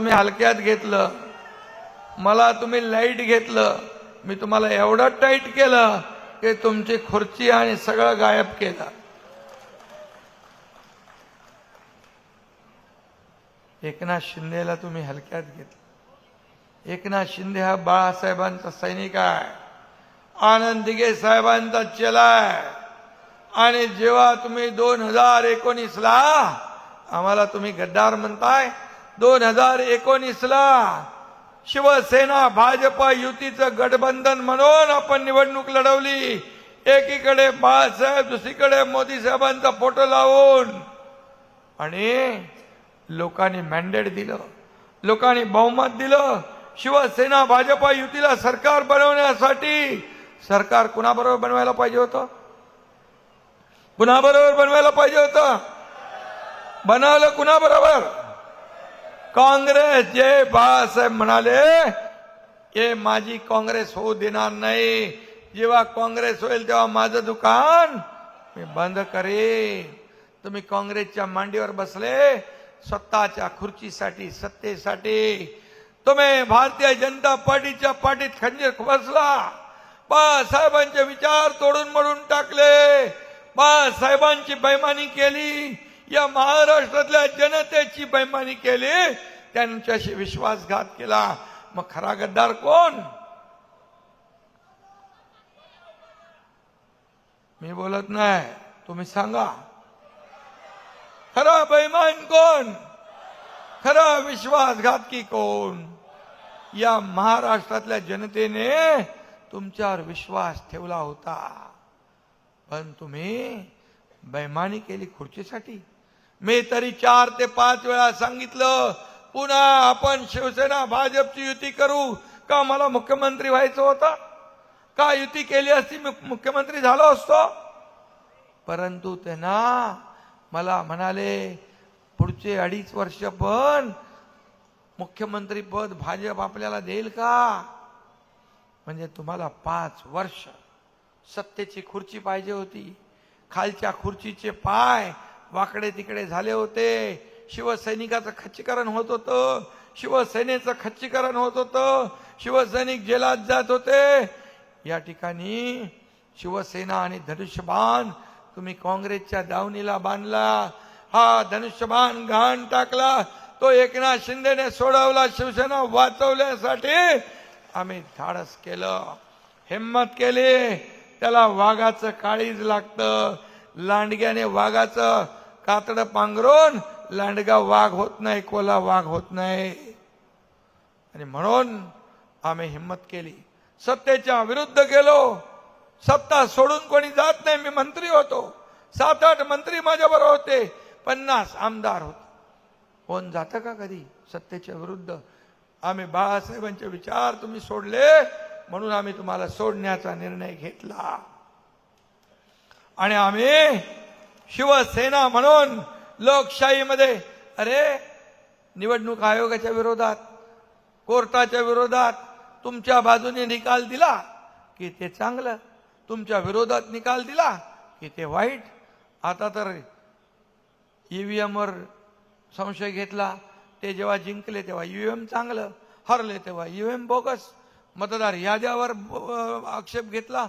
तुम्ही हलक्यात घेतलं, मला तुम्ही लाईट घेतलं, मी तुम्हाला एवढं टाईट केलं की तुमची खुर्ची आणि सगळं गायब केलं. एकनाथ शिंदेला तुम्ही हलक्यात घेतलं. एकनाथ शिंदे हा बाळासाहेबांचा सैनिक आहे, आनंद दिघे साहेबांचा चेला आहे. आणि जेव्हा तुम्ही 2019ला आम्हाला तुम्ही गद्दार म्हणताय, 2019ला शिवसेना भाजपा युतीचं गठबंधन म्हणून आपण निवडणूक लढवली. एकीकडे बाळासाहेब, दुसरीकडे मोदी साहेबांचा फोटो लावून, आणि लोकांनी मॅन्डेट दिलं, लोकांनी बहुमत दिलं. शिवसेना भाजपा युतीला सरकार बनवण्यासाठी सरकार कुणाबरोबर बनवायला पाहिजे होतं? कुणाबरोबर बनवायला पाहिजे होतं? बनवलं कुणाबरोबर? काँग्रेस. जे बाळासाहेब म्हणाले हे माझी काँग्रेस होऊ देणार नाही, जेव्हा काँग्रेस होईल तेव्हा माझं दुकान मी बंद करेन. तुम्ही काँग्रेसच्या मांडीवर बसले स्वतःच्या खुर्चीसाठी, सत्तेसाठी. तुम्ही भारतीय जनता पार्टीच्या पाठीत खंजीर बसला. बाळासाहेबांचे विचार तोडून मोडून टाकले, बाळासाहेबांची बेईमानी केली, या महाराष्ट्रातल्या जनतेची बेईमानी केली, त्यांच्याशी विश्वासघात केला. मग खरा गद्दार कोण? मी बोलत नाही, तुम्ही सांगा. खरा बेईमान कोण? खरा विश्वासघातकी कोण? या महाराष्ट्रातल्या जनतेने तुमच्यावर विश्वास ठेवला होता, पण तुम्ही बेईमानी केली खुर्चीसाठी. मी तरी 4 ते 5 वेळा सांगितलं, पुन्हा आपण शिवसेना भाजपची युती करू का? मला मुख्यमंत्री व्हायचं होतं का? युती केली असती मी मुख्यमंत्री झालो असतो. परंतु त्यांना मला म्हणाले, पुढचे 2.5 वर्ष पण मुख्यमंत्री पद भाजप आपल्याला देईल का? म्हणजे तुम्हाला 5 वर्ष सत्तेची खुर्ची पाहिजे होती. खालच्या खुर्चीचे पाय वाकडे तिकडे झाले होते. शिवसैनिकाचं खच्चीकरण होत होतं, शिवसेनेचं खच्चीकरण होत होतं, शिवसैनिक जेलात जात होते. या ठिकाणी शिवसेना आणि धनुष्यबाण तुम्ही काँग्रेसच्या दावणीला बांधला. हा धनुष्यबाण घाण टाकला, तो एकनाथ शिंदेने सोडवला. शिवसेना वाचवण्यासाठी आम्ही धाडस केलं, हिम्मत केली. त्याला वाघाचं काळीज लागतं. लांडग्याने वाघाचं कातडं पांघरून लांडगा वाघ होत नाही, कोल्हा वाघ होत नाही. आणि म्हणून आम्ही हिम्मत केली, सत्तेच्या विरुद्ध गेलो. सत्ता सोडून कोणी जात नाही. मी मंत्री होतो, 7-8 मंत्री माझ्याबरोबर होते, 50 आमदार होते. कोण जातं का कधी सत्तेच्या विरुद्ध? आम्ही बाळासाहेबांचे विचार तुम्ही सोडले, म्हणून आम्ही तुम्हाला सोडण्याचा निर्णय घेतला. आणि आम्ही शिवसेना म्हणून लोकशाहीमध्ये, अरे निवडणूक आयोगाच्या विरोधात, कोर्टाच्या विरोधात तुमच्या बाजूने निकाल दिला की ते चांगलं, तुमच्या विरोधात निकाल दिला की ते वाईट. आता तर ईव्हीएम वर संशय घेतला, ते जेव्हा जिंकले तेव्हा ईव्हीएम चांगलं, हरले तेव्हा ईव्हीएम बोगस. मतदार याद्यावर आक्षेप घेतला.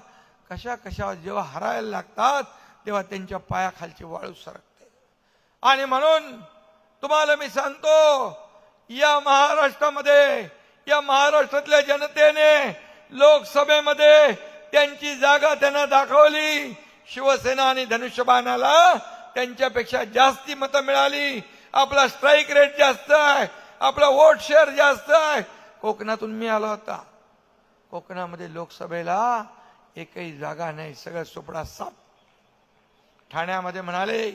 कशा कशा जेव्हा हरायला लागतात तेव्हा त्यांच्या पायाखालची वाळू सरकते. आणि म्हणून तुम्हाला मी सांगतो, या महाराष्ट्रामध्ये, या महाराष्ट्रातल्या जनतेने लोकसभेमध्ये त्यांची जागा त्यांना दाखवली. शिवसेना आणि धनुष्यबाणाला त्यांच्यापेक्षा जास्ती मतं मिळाली. आपला स्ट्राईक रेट जास्त आहे, आपला वोट शेअर जास्त आहे. कोकणातून मी आलो होता, कोकणामध्ये लोकसभेला एकही जागा नाही, सगळं सुपडा साप. ठाण्यामध्ये म्हणाले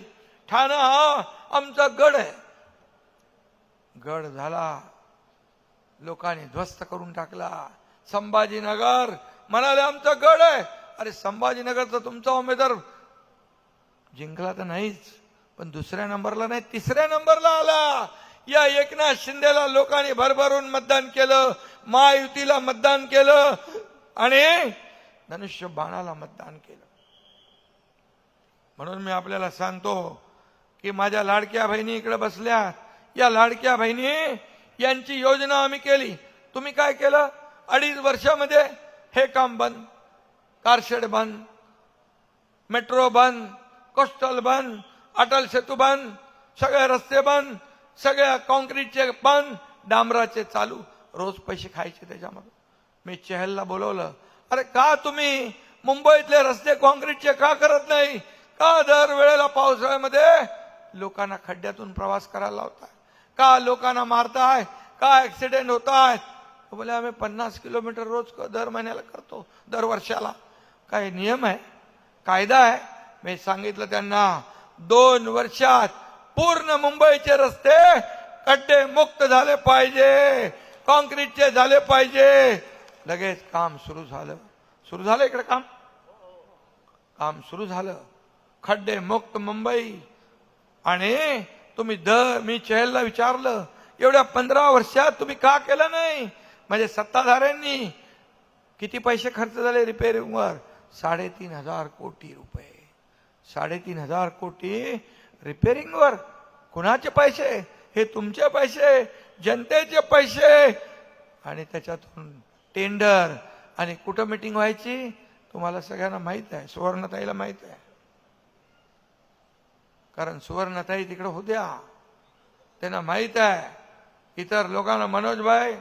ठाणा हा आमचा गड आहे. गड झाला, लोकांनी ध्वस्त करून टाकला. संभाजीनगर म्हणाले आमचा गड आहे. अरे संभाजीनगरचा तुमचा उमेदवार जिंकला तर नाहीच, पण 2ऱ्या नंबरला नाही 3ऱ्या नंबरला आला. या एकनाथ शिंदेला लोकांनी भरभरून मतदान केलं, महायुतीला मतदान केलं आणि धनुष्यबाणाला मतदान केलं. म्हणून मी आपल्याला सांगतो की माझ्या लाडक्या बहिणी इकडे बसल्या, या लाडक्या बहिणी यांची योजना आम्ही केली. तुम्ही काय केलं? 2.5 वर्षामध्ये हे काम बंद, कारशेड बंद, मेट्रो बंद, कोस्टल बंद, अटल सेतू बंद, सगळे रस्ते बंद, सगळ्या कॉन्क्रीटचे बंद, डांबराचे चालू, रोज पैसे खायचे त्याच्यामध्ये. मी चहलला बोलवलं, अरे का तुम्ही मुंबईतले रस्ते कॉन्क्रीटचे का करत नाही? का दर वेळेला पावसाळ्यामध्ये लोकांना खड्ड्यातून प्रवास करायला लावताय? का लोकांना मारताय? का ऍक्सिडेंट होत आहेत? बोले आम्ही 50 किलोमीटर रोज दर महिन्याला करतो, दर वर्षाला. काय नियम आहे, कायदा आहे? मी सांगितलं त्यांना 2 वर्षात पूर्ण मुंबईचे रस्ते खड्डे मुक्त झाले पाहिजे, कॉन्क्रीटचे झाले पाहिजे. लगेच काम सुरू झालं इकडे काम सुरू झालं. खड्डे मुक्त मुंबई. आणि मी चहलला विचारलं, एवढ्या 15 वर्षात तुम्ही का केलं नाही? म्हणजे सत्ताधाऱ्यांनी किती पैसे खर्च झाले रिपेअरिंगवर? 3,500 कोटी रुपये. 3,500 कोटी रिपेअरिंगवर. कुणाचे पैसे? हे तुमचे पैसे, जनतेचे पैसे. आणि त्याच्यातून टेंडर आणि कुठं मीटिंग व्हायची तुम्हाला सगळ्यांना माहित आहे, सुवर्णताईला माहित आहे. कारण सुवर्णताई तिकडे होत्या, त्यांना माहित आहे. इतर लोकांना मनोजभाई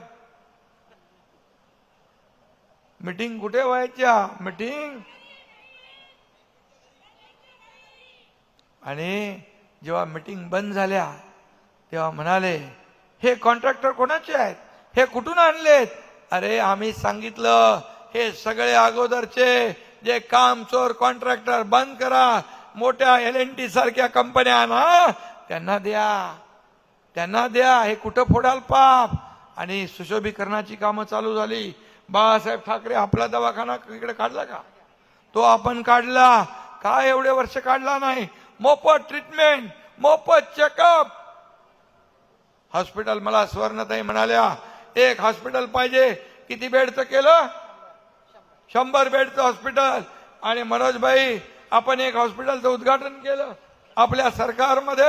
मीटिंग कुठे व्हायच्या? मीटिंग. आणि जेव्हा मीटिंग बंद झाल्या तेव्हा म्हणाले, हे कॉन्ट्रॅक्टर कोणाचे आहेत? हे कुठून आणलेत? अरे आम्ही सांगितलं हे सगळे अगोदरचे जे कामचोर कॉन्ट्रॅक्टर बंद करा. मोठ्या LNT सारख्या कंपन्या ना, त्यांना द्या. हे कुठं फोडाल पाप? आणि सुशोभीकरणाची कामं चालू झाली. बाळासाहेब ठाकरे आपला दवाखाना इकडे काढला का? तो आपण काढला. काय एवढे वर्ष काढला नाही? मोफत ट्रीटमेंट, मोफत चेकअप. हॉस्पिटल, मला सुवर्णताई म्हणाल्या एक हॉस्पिटल पाहिजे. किती बेडचं केलं? 100 बेडचं हॉस्पिटल. आणि मनोजभाई आपण एक हॉस्पिटलचं उद्घाटन केलं आपल्या सरकारमध्ये.